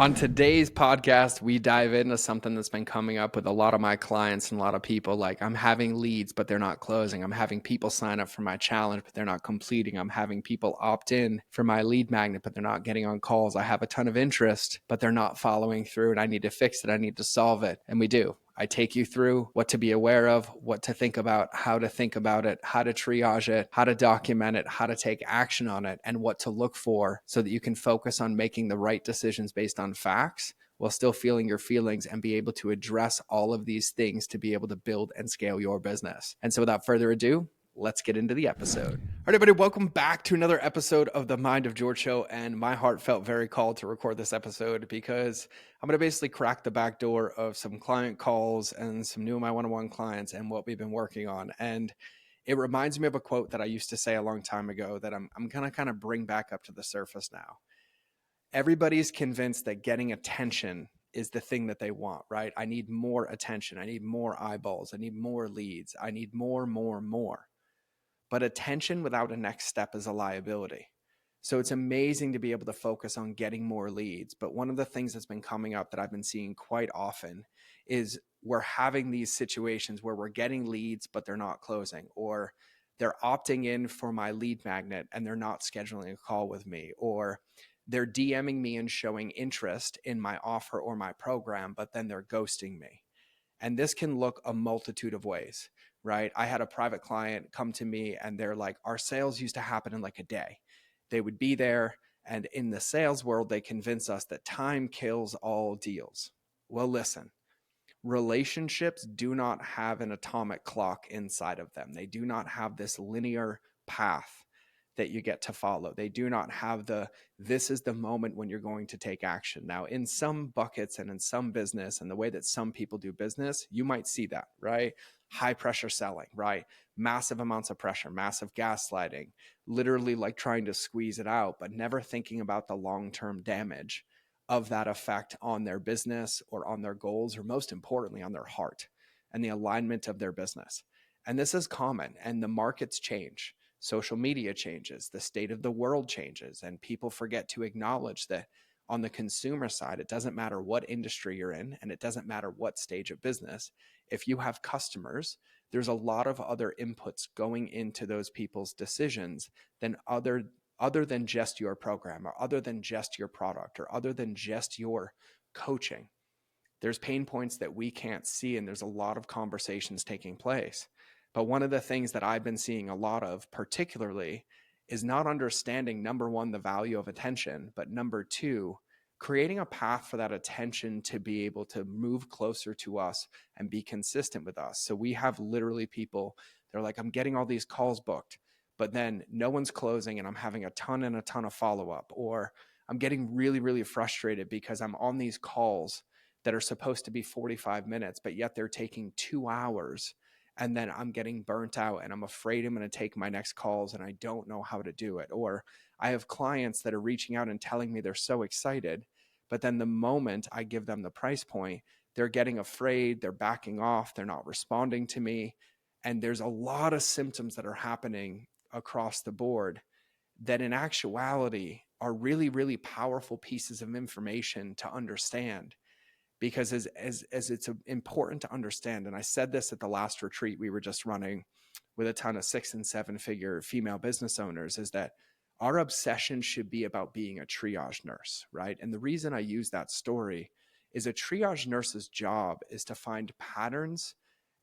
On today's podcast, we dive into something that's been coming up with a lot of my clients and a lot of people. Like, I'm having leads, but they're not closing. I'm having people sign up for my challenge, but they're not completing. I'm having people opt in for my lead magnet, but they're not getting on calls. I have a ton of interest, but they're not following through, and I need to fix it. I need to solve it. And we do. I take you through what to be aware of, what to think about, how to think about it, how to triage it, how to document it, how to take action on it, and what to look for so that you can focus on making the right decisions based on facts while still feeling your feelings and be able to address all of these things to be able to build and scale your business. And so without further ado, let's get into the episode. All right, everybody, welcome back to another episode of the Mind of George Show. And my heart felt very called to record this episode because I'm going to basically crack the back door of some client calls and some new My One-on-One clients and what we've been working on. And it reminds me of a quote that I used to say a long time ago that I'm going to kind of bring back up to the surface now. Everybody's convinced that getting attention is the thing that they want, right? I need more attention. I need more eyeballs. I need more leads. I need more. But attention without a next step is a liability. So it's amazing to be able to focus on getting more leads. But one of the things that's been coming up that I've been seeing quite often is we're having these situations where we're getting leads, but they're not closing, or they're opting in for my lead magnet and they're not scheduling a call with me, or they're DMing me and showing interest in my offer or my program, but then they're ghosting me. And this can look a multitude of ways, right? I had a private client come to me and they're like, our sales used to happen in like a day. They would be there. And in the sales world, they convince us that time kills all deals. Well, listen, relationships do not have an atomic clock inside of them. They do not have this linear path that you get to follow. They do not have this is the moment when you're going to take action. Now, in some buckets and in some business and the way that some people do business, you might see that, right? High pressure selling, right? Massive amounts of pressure, massive gaslighting, literally like trying to squeeze it out, but never thinking about the long-term damage of that effect on their business or on their goals, or most importantly, on their heart and the alignment of their business. And this is common, and the markets change. Social media changes, the state of the world changes, and people forget to acknowledge that on the consumer side, it doesn't matter what industry you're in, and it doesn't matter what stage of business. If you have customers, there's a lot of other inputs going into those people's decisions than other than just your program, or other than just your product, or other than just your coaching. There's pain points that we can't see, and there's a lot of conversations taking place. But one of the things that I've been seeing a lot of, particularly, is not understanding, number one, the value of attention, but number two, creating a path for that attention to be able to move closer to us and be consistent with us. So we have literally people, they're like, I'm getting all these calls booked, but then no one's closing and I'm having a ton of follow-up, or I'm getting really, really frustrated because I'm on these calls that are supposed to be 45 minutes, but yet they're taking 2 hours. And then I'm getting burnt out and I'm afraid I'm going to take my next calls and I don't know how to do it. Or I have clients that are reaching out and telling me they're so excited, but then the moment I give them the price point, they're getting afraid, they're backing off, they're not responding to me. And there's a lot of symptoms that are happening across the board that in actuality are really, really powerful pieces of information to understand. Because as it's important to understand, and I said this at the last retreat we were just running with a ton of 6 and 7 figure female business owners, is that our obsession should be about being a triage nurse, right? And the reason I use that story is a triage nurse's job is to find patterns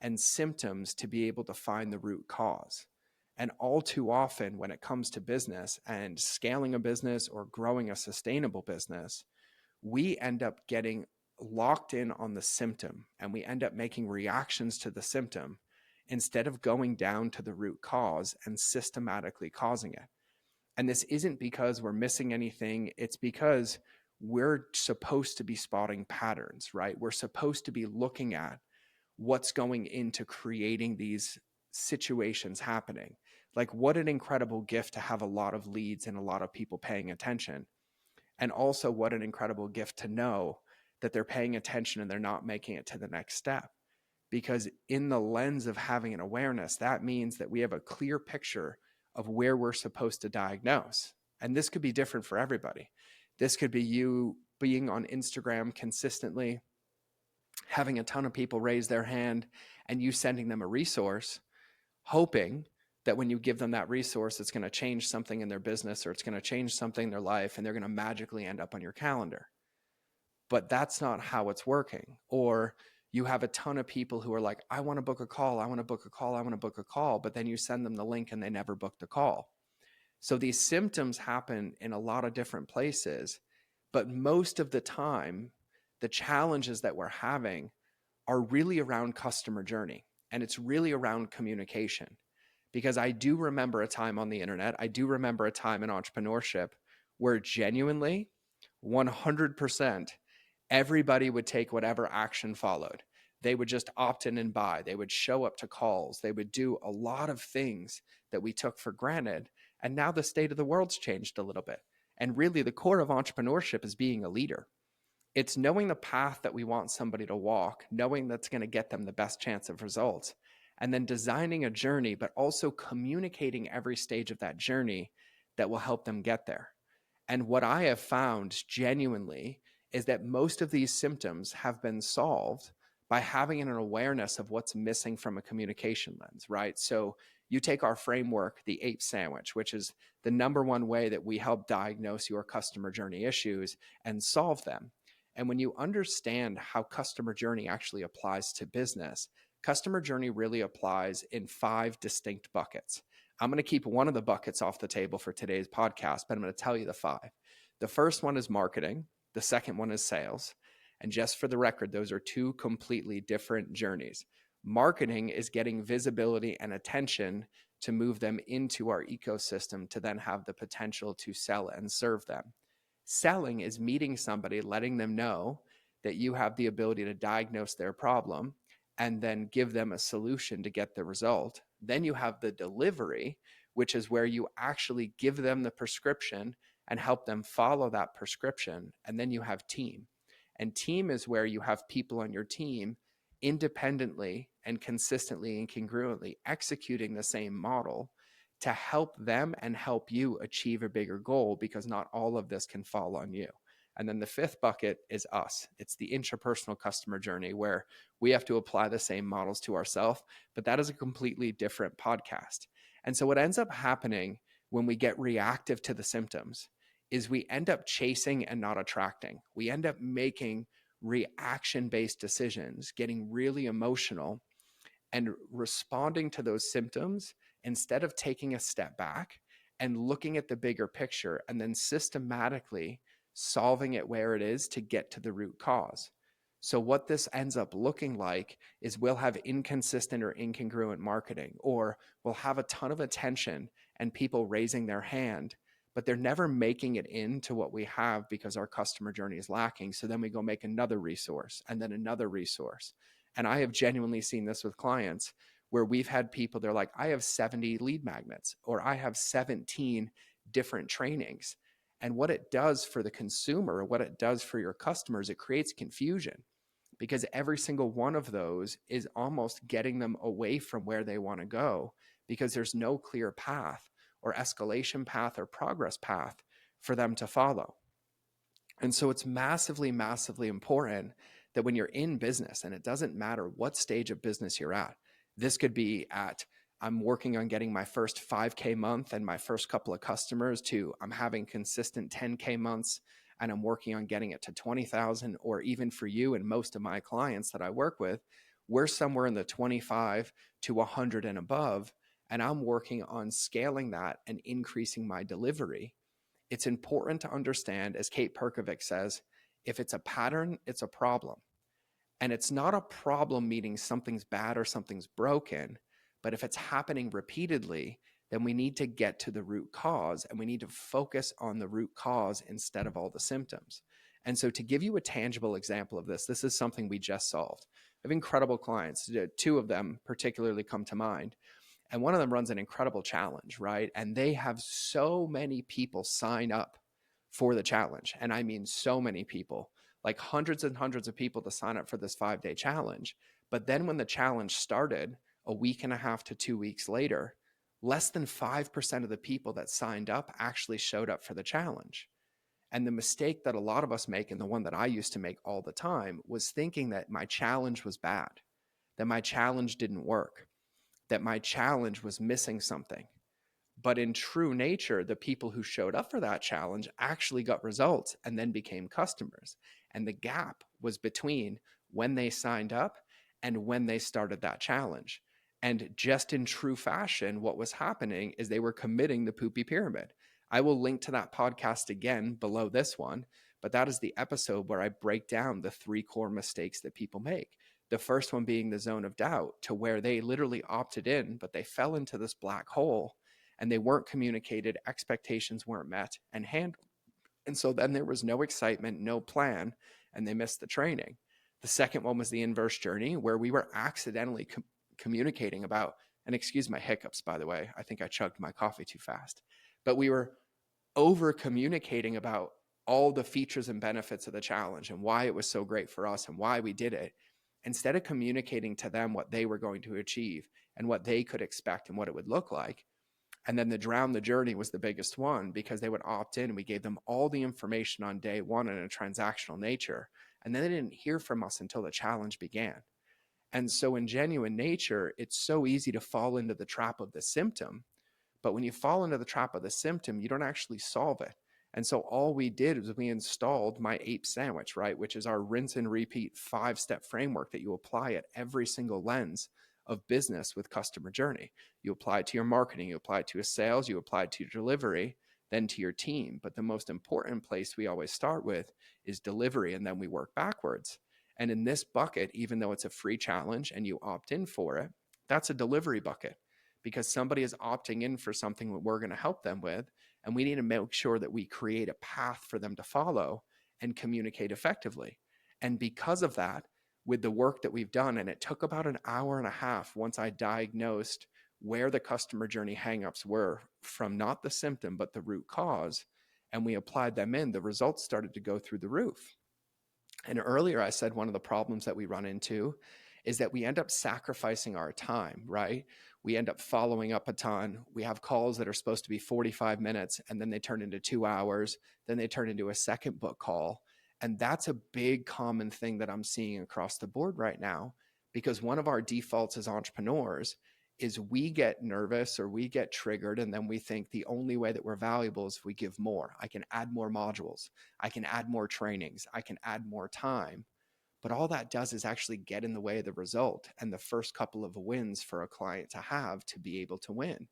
and symptoms to be able to find the root cause. And all too often when it comes to business and scaling a business or growing a sustainable business, we end up getting locked in on the symptom and we end up making reactions to the symptom instead of going down to the root cause and systematically causing it. And this isn't because we're missing anything. It's because we're supposed to be spotting patterns, right? We're supposed to be looking at what's going into creating these situations happening. Like, what an incredible gift to have a lot of leads and a lot of people paying attention. And also what an incredible gift to know that they're paying attention and they're not making it to the next step. Because in the lens of having an awareness, that means that we have a clear picture of where we're supposed to diagnose. And this could be different for everybody. This could be you being on Instagram consistently, having a ton of people raise their hand, and you sending them a resource, hoping that when you give them that resource, it's going to change something in their business or it's going to change something in their life and they're going to magically end up on your calendar. But that's not how it's working. Or you have a ton of people who are like, I want to book a call, I want to book a call, I want to book a call, but then you send them the link and they never booked a call. So these symptoms happen in a lot of different places, but most of the time, the challenges that we're having are really around customer journey, and it's really around communication. Because I do remember a time on the internet, I do remember a time in entrepreneurship where genuinely 100% everybody would take whatever action followed. They would just opt in and buy. They would show up to calls. They would do a lot of things that we took for granted. And now the state of the world's changed a little bit. And really, the core of entrepreneurship is being a leader. It's knowing the path that we want somebody to walk, knowing that's going to get them the best chance of results, and then designing a journey, but also communicating every stage of that journey that will help them get there. And what I have found genuinely is that most of these symptoms have been solved by having an awareness of what's missing from a communication lens, right? So you take our framework, the Ape Sandwich, which is the number one way that we help diagnose your customer journey issues and solve them. And when you understand how customer journey actually applies to business, customer journey really applies in 5 distinct buckets. I'm going to keep one of the buckets off the table for today's podcast, but I'm going to tell you the 5. The first one is marketing. The second one is sales. And just for the record, those are 2 completely different journeys. Marketing is getting visibility and attention to move them into our ecosystem to then have the potential to sell and serve them. Selling is meeting somebody, letting them know that you have the ability to diagnose their problem and then give them a solution to get the result. Then you have the delivery, which is where you actually give them the prescription and help them follow that prescription. And then you have team. And team is where you have people on your team independently and consistently and congruently executing the same model to help them and help you achieve a bigger goal, because not all of this can fall on you. And then the 5th bucket is us. It's the interpersonal customer journey where we have to apply the same models to ourselves, but that is a completely different podcast. And so what ends up happening when we get reactive to the symptoms is we end up chasing and not attracting. We end up making reaction-based decisions, getting really emotional and responding to those symptoms instead of taking a step back and looking at the bigger picture and then systematically solving it where it is to get to the root cause. So what this ends up looking like is we'll have inconsistent or incongruent marketing, or we'll have a ton of attention and people raising their hand, but they're never making it into what we have because our customer journey is lacking. So then we go make another resource and then another resource. And I have genuinely seen this with clients where we've had people, they're like, I have 70 lead magnets, or I have 17 different trainings. And what it does for the consumer, what it does for your customers, it creates confusion, because every single one of those is almost getting them away from where they want to go, because there's no clear path or escalation path or progress path for them to follow. And so it's massively, massively important that when you're in business, and it doesn't matter what stage of business you're at, this could be at, I'm working on getting my first 5K month and my first couple of customers, to I'm having consistent 10K months and I'm working on getting it to 20,000, or even for you and most of my clients that I work with, we're somewhere in the 25 to 100 and above, and I'm working on scaling that and increasing my delivery. It's important to understand, as Kate Perkovic says, if it's a pattern, it's a problem. And it's not a problem meaning something's bad or something's broken, but if it's happening repeatedly, then we need to get to the root cause, and we need to focus on the root cause instead of all the symptoms. And so to give you a tangible example of this, this is something we just solved. I have incredible clients. 2 of them particularly come to mind. And one of them runs an incredible challenge, right? And they have so many people sign up for the challenge. And I mean so many people, like hundreds and hundreds of people to sign up for this 5-day challenge. But then when the challenge started a week and a half to 2 weeks later, less than 5% of the people that signed up actually showed up for the challenge. And the mistake that a lot of us make, and the one that I used to make all the time, was thinking that my challenge was bad, that my challenge didn't work, that my challenge was missing something. But in true nature, the people who showed up for that challenge actually got results and then became customers. And the gap was between when they signed up and when they started that challenge. And just in true fashion, what was happening is they were committing the poopy pyramid. I will link to that podcast again below this one, but that is the episode where I break down the 3 core mistakes that people make. The first one being the zone of doubt, to where they literally opted in, but they fell into this black hole and they weren't communicated, expectations weren't met and handled. And so then there was no excitement, no plan, and they missed the training. The second one was the inverse journey, where we were accidentally communicating about, and excuse my hiccups, by the way, I think I chugged my coffee too fast, but we were over communicating about all the features and benefits of the challenge and why it was so great for us and why we did it, instead of communicating to them what they were going to achieve and what they could expect and what it would look like. And then the drown the journey was the biggest one, because they would opt in. We gave them all the information on day one in a transactional nature. And then they didn't hear from us until the challenge began. And so in genuine nature, it's so easy to fall into the trap of the symptom. But when you fall into the trap of the symptom, you don't actually solve it. And so all we did was we installed my Ape Sandwich, right? Which is our rinse and repeat 5-step framework that you apply at every single lens of business with customer journey. You apply it to your marketing, you apply it to your sales, you apply it to your delivery, then to your team. But the most important place we always start with is delivery, and then we work backwards. And in this bucket, even though it's a free challenge and you opt in for it, that's a delivery bucket, because somebody is opting in for something that we're going to help them with. And we need to make sure that we create a path for them to follow and communicate effectively. And because of that, with the work that we've done, and it took about an hour and a half once I diagnosed where the customer journey hangups were from not the symptom, but the root cause, and we applied them in, the results started to go through the roof. And earlier I said one of the problems that we run into is that we end up sacrificing our time, right? We end up following up a ton. We have calls that are supposed to be 45 minutes and then they turn into 2 hours. Then they turn into a second book call. And that's a big common thing that I'm seeing across the board right now, because one of our defaults as entrepreneurs is we get nervous or we get triggered, and then we think the only way that we're valuable is if we give more. I can add more modules. I can add more trainings. I can add more time. But all that does is actually get in the way of the result and the first couple of wins for a client to have to be able to win.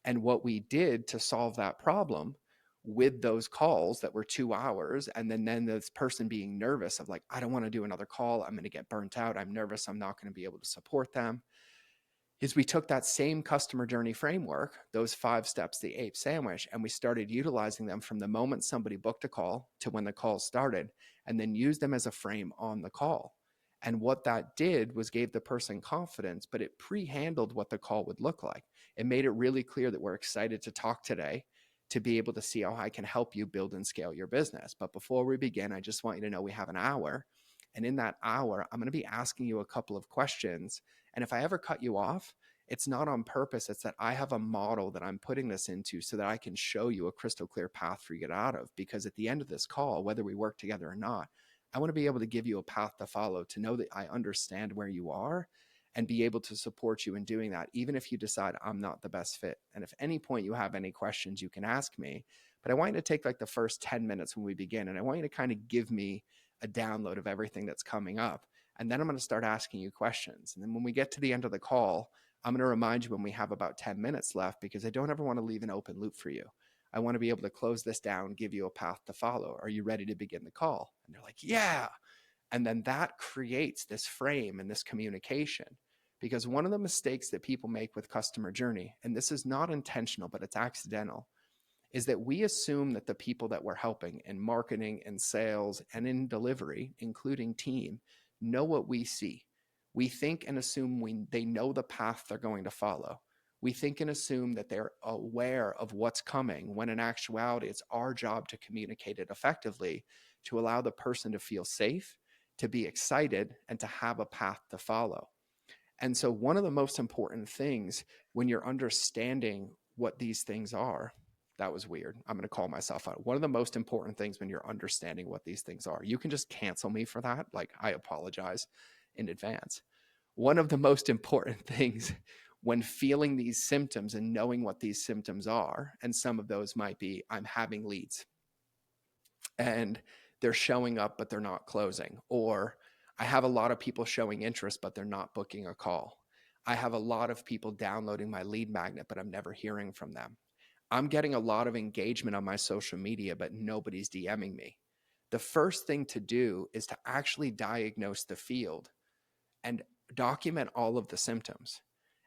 And what we did to solve that problem with those calls that were 2 hours, and then this person being nervous of like, I don't want to do another call. I'm going to get burnt out. I'm nervous. I'm not going to be able to support them. Is we took that same customer journey framework, those 5 steps, the Ape Sandwich, and we started utilizing them from the moment somebody booked a call to when the call started, and then used them as a frame on the call. And what that did was gave the person confidence, but it pre-handled what the call would look like. It made it really clear that we're excited to talk today to be able to see how I can help you build and scale your business. But before we begin, I just want you to know we have an hour. And in that hour, I'm going to be asking you a couple of questions. And if I ever cut you off, it's not on purpose. It's that I have a model that I'm putting this into so that I can show you a crystal clear path for you to get out of. Because at the end of this call, whether we work together or not, I want to be able to give you a path to follow, to know that I understand where you are and be able to support you in doing that, even if you decide I'm not the best fit. And if any point you have any questions, you can ask me. But I want you to take like the first 10 minutes when we begin, and I want you to kind of give me a download of everything that's coming up. And then I'm going to start asking you questions. And then when we get to the end of the call, I'm going to remind you when we have about 10 minutes left, because I don't ever want to leave an open loop for you. I want to be able to close this down, give you a path to follow. Are you ready to begin the call? And they're like, yeah. And then that creates this frame and this communication. Because one of the mistakes that people make with customer journey, and this is not intentional, but it's accidental, is that we assume that the people that we're helping in marketing and sales and in delivery, including team, know what we see. We think and assume they know the path they're going to follow. We think and assume that they're aware of what's coming, when in actuality, it's our job to communicate it effectively, to allow the person to feel safe, to be excited, and to have a path to follow. And so one of the most important things when you're understanding what these things are that was weird. I'm going to call myself out. One of the most important things when you're understanding what these things are, you can just cancel me for that. Like, I apologize in advance. One of the most important things when feeling these symptoms and knowing what these symptoms are, and some of those might be, I'm having leads and they're showing up, but they're not closing. Or I have a lot of people showing interest, but they're not booking a call. I have a lot of people downloading my lead magnet, but I'm never hearing from them. I'm getting a lot of engagement on my social media, but nobody's DMing me. The first thing to do is to actually diagnose the field and document all of the symptoms.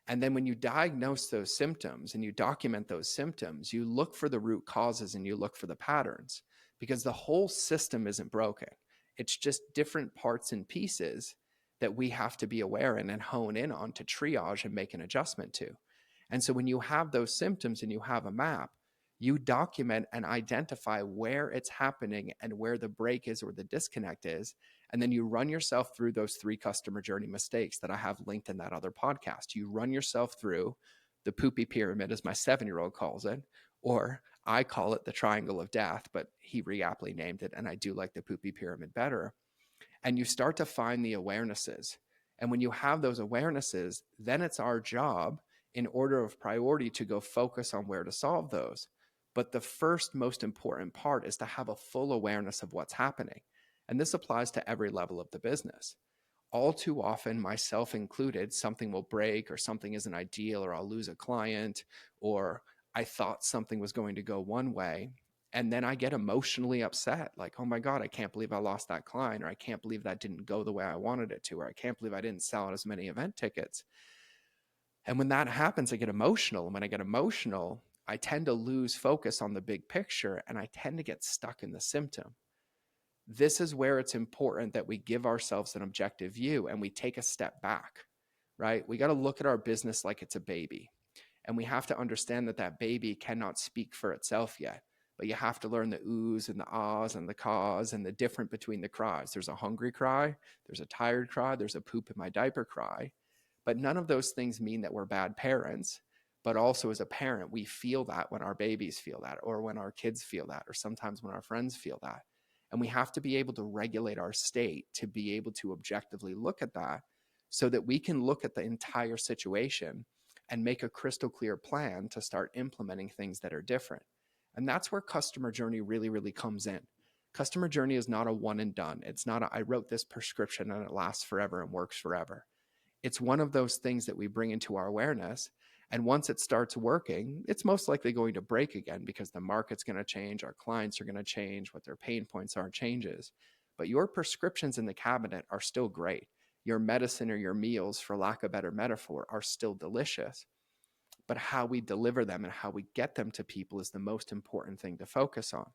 And then when you diagnose those symptoms and you document those symptoms, you look for the root causes and you look for the patterns, because the whole system isn't broken. It's just different parts and pieces that we have to be aware in and hone in on to triage and make an adjustment to. And so when you have those symptoms and you have a map, you document and identify where it's happening and where the break is or the disconnect is. And then you run yourself through those 3 customer journey mistakes that I have linked in that other podcast. You run yourself through the poopy pyramid, as my 7-year-old calls it, or I call it the triangle of death, but he reaptly named it. And I do like the poopy pyramid better. And you start to find the awarenesses. And when you have those awarenesses, then it's our job in order of priority to go focus on where to solve those. But the first most important part is to have a full awareness of what's happening. And this applies to every level of the business. All too often, myself included, something will break or something isn't ideal, or I'll lose a client, or I thought something was going to go one way. And then I get emotionally upset, like, oh my God, I can't believe I lost that client, or I can't believe that didn't go the way I wanted it to, or I can't believe I didn't sell as many event tickets. And when that happens, I get emotional. And when I get emotional, I tend to lose focus on the big picture and I tend to get stuck in the symptom. This is where it's important that we give ourselves an objective view and we take a step back, right? We got to look at our business like it's a baby. And we have to understand that that baby cannot speak for itself yet. But you have to learn the oohs and the ahs and the caws and the difference between the cries. There's a hungry cry, there's a tired cry, there's a poop in my diaper cry. But none of those things mean that we're bad parents. But also as a parent, we feel that when our babies feel that, or when our kids feel that, or sometimes when our friends feel that. And we have to be able to regulate our state to be able to objectively look at that so that we can look at the entire situation and make a crystal clear plan to start implementing things that are different. And that's where customer journey really, really comes in. Customer journey is not a one and done. It's not I wrote this prescription and it lasts forever and works forever. It's one of those things that we bring into our awareness. And once it starts working, it's most likely going to break again because the market's going to change, our clients are going to change, what their pain points are changes. But your prescriptions in the cabinet are still great. Your medicine or your meals, for lack of a better metaphor, are still delicious. But how we deliver them and how we get them to people is the most important thing to focus on.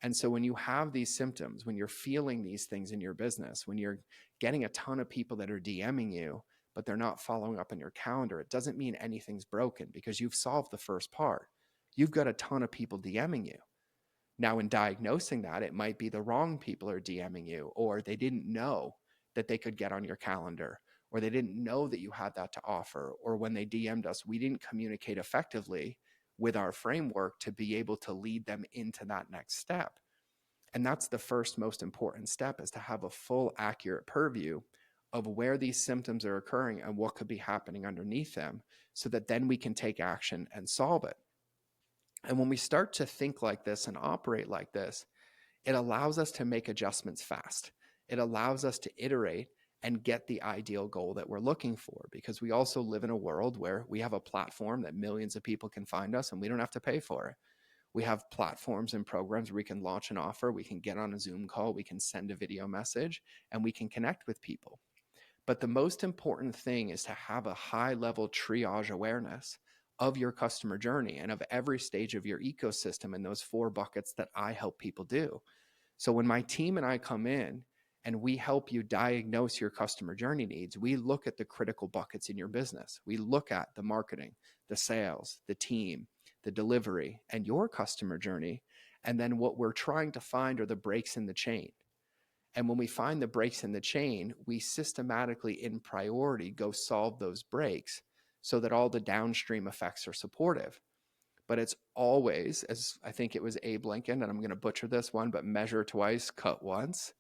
And so when you have these symptoms, when you're feeling these things in your business, when you're getting a ton of people that are DMing you, but they're not following up on your calendar, it doesn't mean anything's broken because you've solved the first part. You've got a ton of people DMing you. Now, in diagnosing that, it might be the wrong people are DMing you, or they didn't know that they could get on your calendar, or they didn't know that you had that to offer, or when they DM'd us, we didn't communicate effectively with our framework to be able to lead them into that next step. And that's the first most important step, is to have a full, accurate purview of where these symptoms are occurring and what could be happening underneath them, so that then we can take action and solve it. And when we start to think like this and operate like this, it allows us to make adjustments fast. It allows us to iterate and get the ideal goal that we're looking for, because we also live in a world where we have a platform that millions of people can find us and we don't have to pay for it. We have platforms and programs where we can launch an offer, we can get on a Zoom call, we can send a video message, and we can connect with people. But the most important thing is to have a high level triage awareness of your customer journey and of every stage of your ecosystem in those 4 buckets that I help people do. So when my team and I come in and we help you diagnose your customer journey needs, we look at the critical buckets in your business. We look at the marketing, the sales, the team, the delivery, and your customer journey. And then what we're trying to find are the breaks in the chain. And when we find the breaks in the chain, we systematically, in priority, go solve those breaks so that all the downstream effects are supportive. but it's always, as I think it was Abe Lincoln, and I'm going to butcher this one, but measure twice, cut once.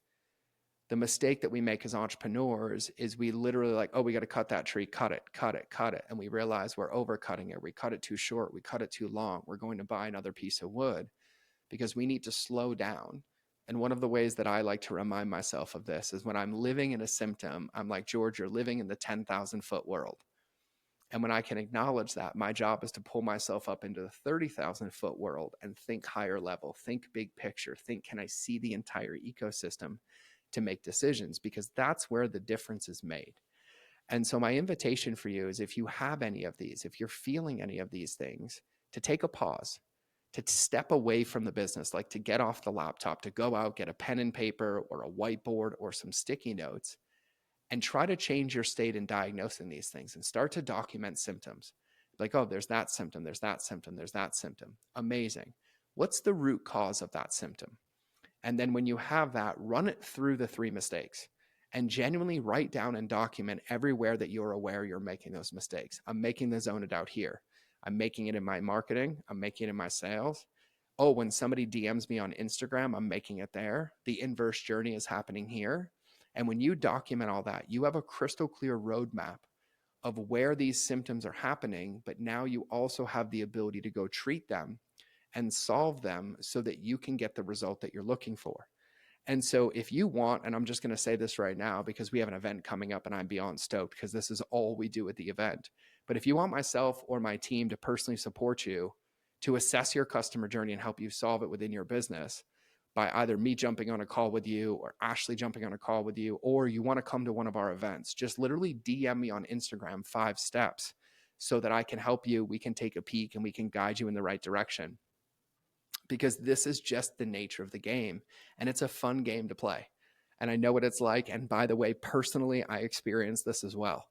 The mistake that we make as entrepreneurs is we literally like, oh, we got to cut that tree, cut it, cut it, cut it. And we realize we're overcutting it. We cut it too short. We cut it too long. We're going to buy another piece of wood because we need to slow down. And one of the ways that I like to remind myself of this is when I'm living in a symptom, I'm like, George, you're living in the 10,000 foot world. And when I can acknowledge that, my job is to pull myself up into the 30,000 foot world and think higher level, think big picture, think, can I see the entire ecosystem to make decisions? Because that's where the difference is made. And so my invitation for you is, if you have any of these, if you're feeling any of these things, to take a pause, to step away from the business, like to get off the laptop, to go out, get a pen and paper or a whiteboard or some sticky notes, and try to change your state in diagnosing these things and start to document symptoms. Like, oh, there's that symptom, there's that symptom, there's that symptom. Amazing. What's the root cause of that symptom? And then when you have that, run it through the 3 mistakes and genuinely write down and document everywhere that you're aware you're making those mistakes. I'm making the zone of doubt here. I'm making it in my marketing. I'm making it in my sales. Oh, when somebody DMs me on Instagram, I'm making it there. The inverse journey is happening here. And when you document all that, you have a crystal clear roadmap of where these symptoms are happening, but now you also have the ability to go treat them and solve them so that you can get the result that you're looking for. And so if you want, and I'm just going to say this right now because we have an event coming up and I'm beyond stoked because this is all we do at the event. But if you want myself or my team to personally support you to assess your customer journey and help you solve it within your business by either me jumping on a call with you or Ashley jumping on a call with you, or you want to come to one of our events, just literally DM me on Instagram 5 steps so that I can help you. We can take a peek and we can guide you in the right direction, because this is just the nature of the game and it's a fun game to play. And I know what it's like. And by the way, personally, I experienced this as well.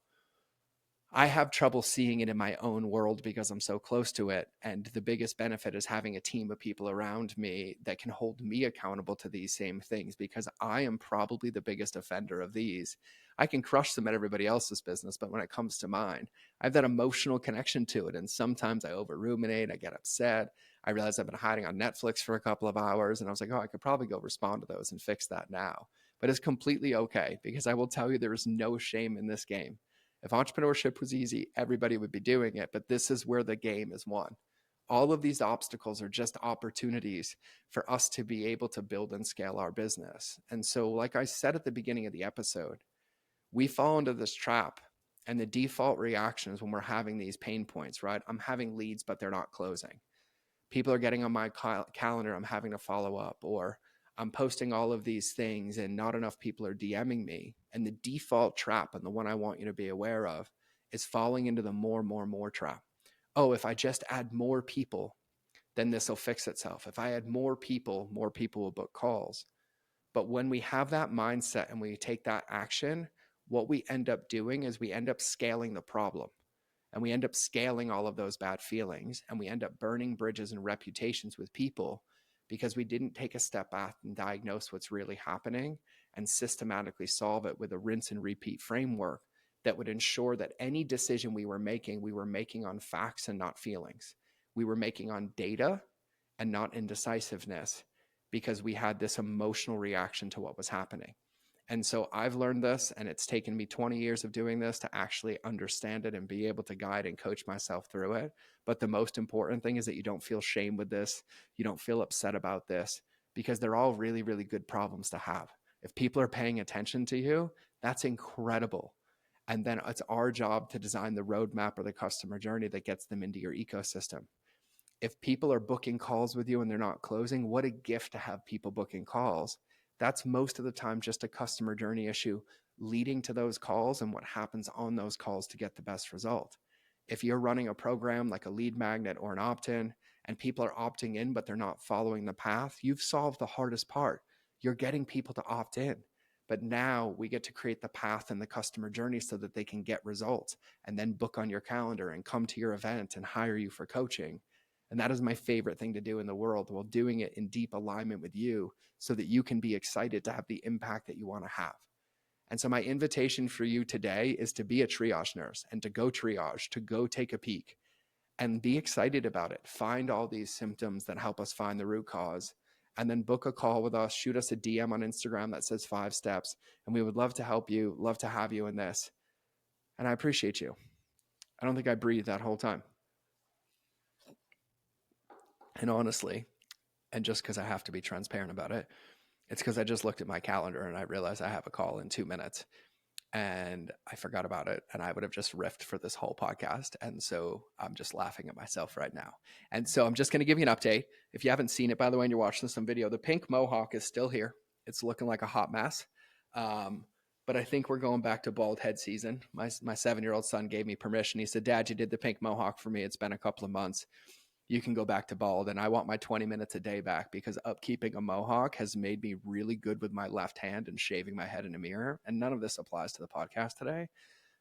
I have trouble seeing it in my own world because I'm so close to it. And the biggest benefit is having a team of people around me that can hold me accountable to these same things, because I am probably the biggest offender of these. I can crush them at everybody else's business, but when it comes to mine, I have that emotional connection to it. And sometimes I over ruminate, I get upset. I realize I've been hiding on Netflix for a couple of hours and I was like, oh, I could probably go respond to those and fix that now. But it's completely okay, because I will tell you there is no shame in this game. If entrepreneurship was easy, everybody would be doing it, but this is where the game is won. All of these obstacles are just opportunities for us to be able to build and scale our business. And so, like I said at the beginning of the episode, we fall into this trap, and the default reaction is when we're having these pain points, right? I'm having leads, but they're not closing. People are getting on my calendar, I'm having to follow up, or I'm posting all of these things and not enough people are DMing me. And the default trap, and the one I want you to be aware of, is falling into the more trap. Oh, if I just add more people, then this will fix itself. If I add more people will book calls. But when we have that mindset and we take that action, what we end up doing is we end up scaling the problem. And we end up scaling all of those bad feelings, and we end up burning bridges and reputations with people because we didn't take a step back and diagnose what's really happening and systematically solve it with a rinse and repeat framework that would ensure that any decision we were making on facts and not feelings. We were making on data and not indecisiveness, because we had this emotional reaction to what was happening. And so I've learned this, and it's taken me 20 years of doing this to actually understand it and be able to guide and coach myself through it. But the most important thing is that you don't feel shame with this. You don't feel upset about this, because they're all really, really good problems to have. If people are paying attention to you, that's incredible. And then it's our job to design the roadmap or the customer journey that gets them into your ecosystem. If people are booking calls with you and they're not closing, what a gift to have people booking calls. That's most of the time just a customer journey issue leading to those calls and what happens on those calls to get the best result. If you're running a program like a lead magnet or an opt-in and people are opting in, but they're not following the path, you've solved the hardest part. You're getting people to opt in. But now we get to create the path and the customer journey so that they can get results and then book on your calendar and come to your event and hire you for coaching. And that is my favorite thing to do in the world, while doing it in deep alignment with you so that you can be excited to have the impact that you want to have. And so my invitation for you today is to be a triage nurse and to go triage, to go take a peek and be excited about it. Find all these symptoms that help us find the root cause, and then book a call with us. Shoot us a DM on Instagram that says 5 steps, and we would love to help you, love to have you in this. And I appreciate you. I don't think I breathed that whole time. And honestly, and just because I have to be transparent about it, it's because I just looked at my calendar and I realized I have a call in 2 minutes. And I forgot about it, and I would have just riffed for this whole podcast. And so I'm just laughing at myself right now. And so I'm just going to give you an update. If you haven't seen it, by the way, and you're watching this on video, the pink mohawk is still here. It's looking like a hot mess. But I think we're going back to bald head season. My 7-year-old son gave me permission. He said, "Dad, you did the pink mohawk for me. It's been a couple of months. You can go back to bald." And I want my 20 minutes a day back, because upkeeping a mohawk has made me really good with my left hand and shaving my head in a mirror. And none of this applies to the podcast today,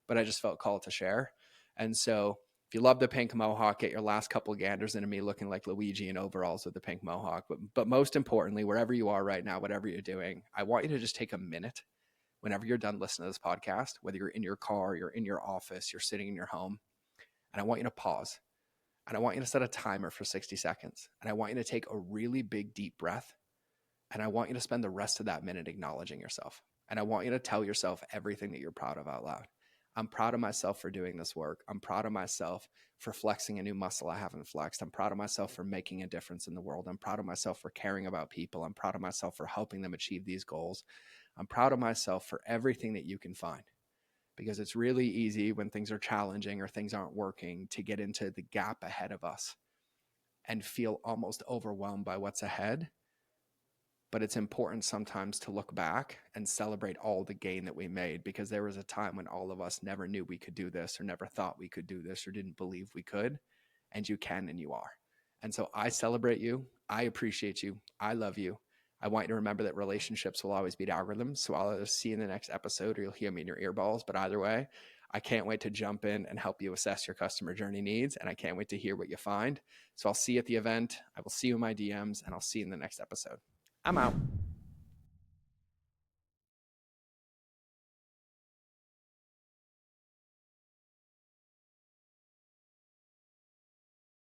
but I just felt called to share. And so if you love the pink mohawk, get your last couple of ganders into me looking like Luigi in overalls with the pink mohawk. But most importantly, wherever you are right now, whatever you're doing, I want you to just take a minute whenever you're done listening to this podcast, whether you're in your car, you're in your office, you're sitting in your home, and I want you to pause. And I want you to set a timer for 60 seconds. And I want you to take a really big, deep breath. And I want you to spend the rest of that minute acknowledging yourself. And I want you to tell yourself everything that you're proud of out loud. I'm proud of myself for doing this work. I'm proud of myself for flexing a new muscle I haven't flexed. I'm proud of myself for making a difference in the world. I'm proud of myself for caring about people. I'm proud of myself for helping them achieve these goals. I'm proud of myself for everything that you can find. Because it's really easy when things are challenging or things aren't working to get into the gap ahead of us and feel almost overwhelmed by what's ahead. But it's important sometimes to look back and celebrate all the gain that we made, because there was a time when all of us never knew we could do this, or never thought we could do this, or didn't believe we could. And you can, and you are. And so I celebrate you. I appreciate you. I love you. I want you to remember that relationships will always beat algorithms. So I'll either see you in the next episode, or you'll hear me in your earballs. But either way, I can't wait to jump in and help you assess your customer journey needs. And I can't wait to hear what you find. So I'll see you at the event. I will see you in my DMs, and I'll see you in the next episode. I'm out.